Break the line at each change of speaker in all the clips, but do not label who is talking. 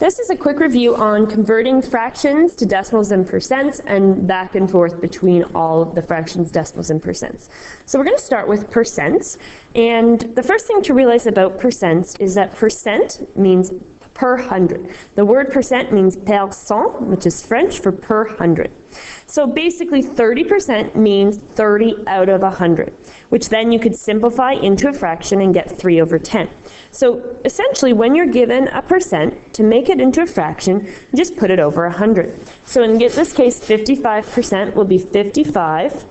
This is a quick review on converting fractions to decimals and percents and back and forth between all of the fractions, decimals, and percents. So we're going to start with percents. And the first thing to realize about percents is that percent means per hundred. The word percent means per cent, which is French for per hundred. So basically 30% means 30 out of 100, which then you could simplify into a fraction and get 3 over 10. So essentially when you're given a percent, to make it into a fraction, you just put it over 100. So in this case, 55% will be 55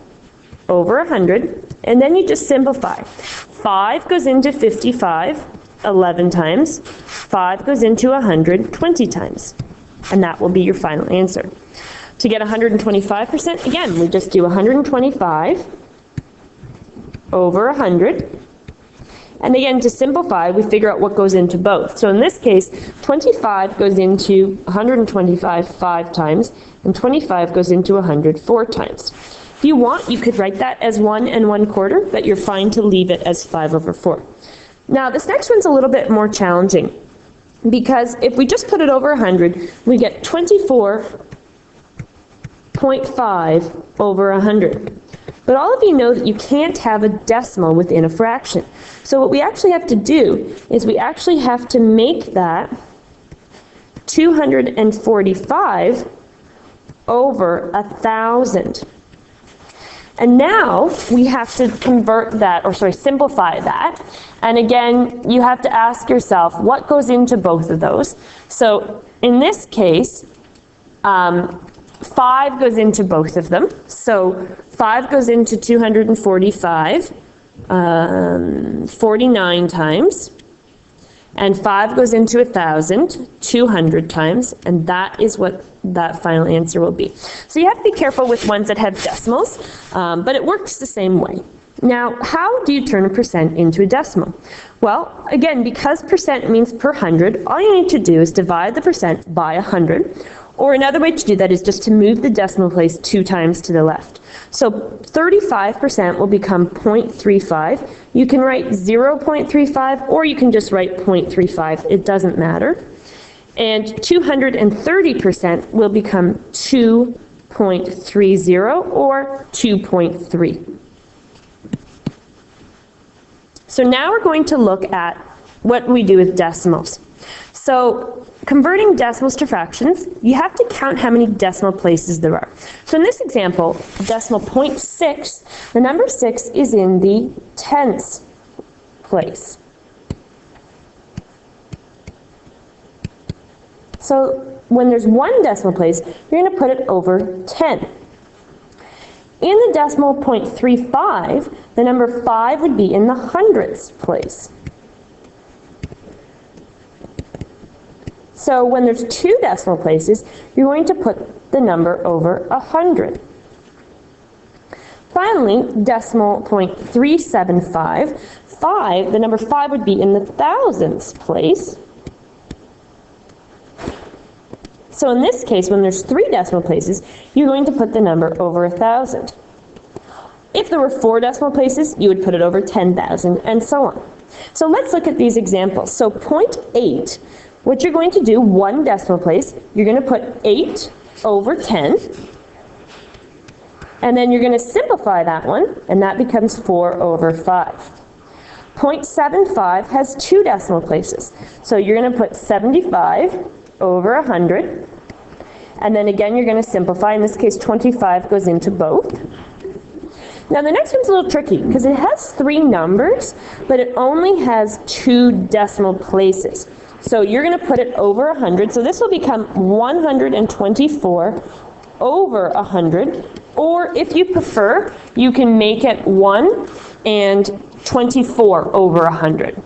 over 100, and then you just simplify. 5 goes into 55 11 times, 5 goes into 100 20 times, and that will be your final answer. To get 125%, again, we just do 125 over 100. And again, to simplify, we figure out what goes into both. So in this case, 25 goes into 125 5 times, and 25 goes into 100 4 times. If you want, you could write that as 1 1/4, but you're fine to leave it as 5 over 4. Now, this next one's a little bit more challenging, because if we just put it over 100, we get 24.5 over 100. But all of you know that you can't have a decimal within a fraction. So what we actually have to do is we actually have to make that 245 over 1,000. And now we have to simplify that. And again, you have to ask yourself, what goes into both of those? So in this case, 5 goes into both of them. So 5 goes into 245 49 times, and 5 goes into 1,000 200 times, and that is what that final answer will be. So you have to be careful with ones that have decimals, but it works the same way. Now, how do you turn a percent into a decimal? Well, again, because percent means per hundred, all you need to do is divide the percent by 100, or another way to do that is just to move the decimal place 2 times to the left. So 35% will become 0.35. You can write 0.35, or you can just write 0.35. It doesn't matter. And 230% will become 2.30 or 2.3. So now we're going to look at what we do with decimals. So converting decimals to fractions, you have to count how many decimal places there are. So in this example, decimal 0.6, the number 6 is in the tens place. So when there's one decimal place, you're going to put it over 10. In the decimal 0.35, the number 5 would be in the hundredths place. So when there's 2 decimal places, you're going to put the number over 100. Finally, decimal 0.375, the number 5 would be in the thousandths place. So in this case, when there's 3 decimal places, you're going to put the number over 1,000. If there were 4 decimal places, you would put it over 10,000, and so on. So let's look at these examples. So 0.8, what you're going to do, 1 decimal place, you're going to put 8 over 10, and then you're going to simplify that one, and that becomes 4 over 5. 0.75 has 2 decimal places, so you're going to put 75 over 100, and then again you're going to simplify. In this case, 25 goes into both. Now the next one's a little tricky because it has 3 numbers, but it only has 2 decimal places. So you're going to put it over 100. So this will become 124 over 100. Or if you prefer, you can make it 1 and 24 over 100.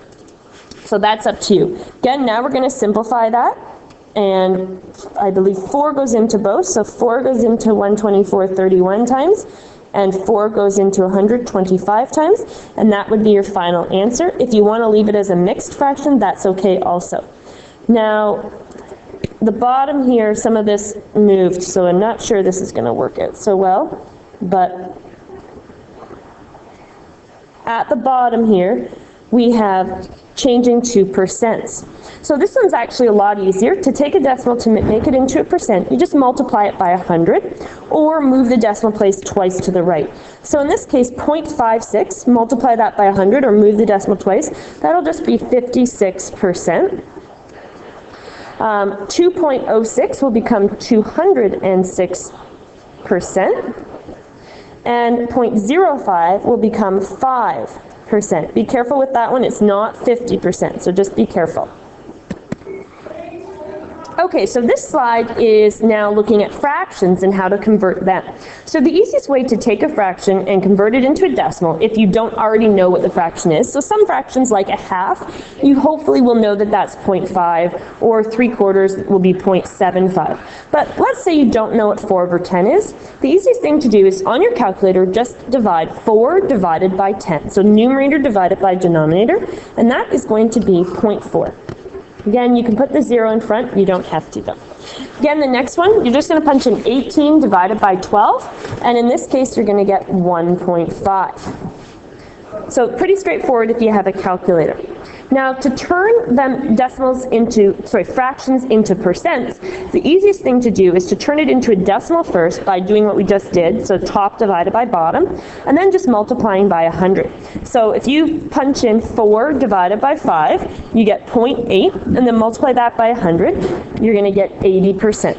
So that's up to you. Again, now we're going to simplify that. And I believe 4 goes into both. So 4 goes into 124 31 times. And 4 goes into 125 times, and that would be your final answer. If you want to leave it as a mixed fraction, that's okay also. Now, the bottom here, some of this moved, so I'm not sure this is going to work out so well, but at the bottom here, we have changing to percents. So this one's actually a lot easier. To take a decimal to make it into a percent, you just multiply it by 100 or move the decimal place twice to the right. So in this case, 0.56, multiply that by 100 or move the decimal twice, that'll just be 56%. 2.06 will become 206%, and 0.05 will become 5%. Be careful with that one, it's not 50%, so just be careful. Okay, so this slide is now looking at fractions and how to convert them. So the easiest way to take a fraction and convert it into a decimal, if you don't already know what the fraction is, so some fractions like a half, you hopefully will know that that's 0.5, or 3/4 will be 0.75. But let's say you don't know what 4/10 is. The easiest thing to do is on your calculator, just divide 4 divided by 10. So numerator divided by denominator, and that is going to be 0.4. Again, you can put the 0 in front, you don't have to though. Again, the next one, you're just going to punch in 18 divided by 12, and in this case, you're going to get 1.5. So pretty straightforward if you have a calculator. Now, to turn fractions into percents, the easiest thing to do is to turn it into a decimal first by doing what we just did, so top divided by bottom, and then just multiplying by 100. So if you punch in 4 divided by 5, you get 0.8, and then multiply that by 100, you're going to get 80%.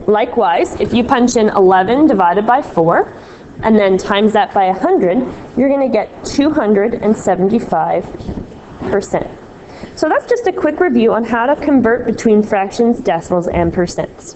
Likewise, if you punch in 11 divided by 4, and then times that by 100, you're going to get 275%. So that's just a quick review on how to convert between fractions, decimals, and percents.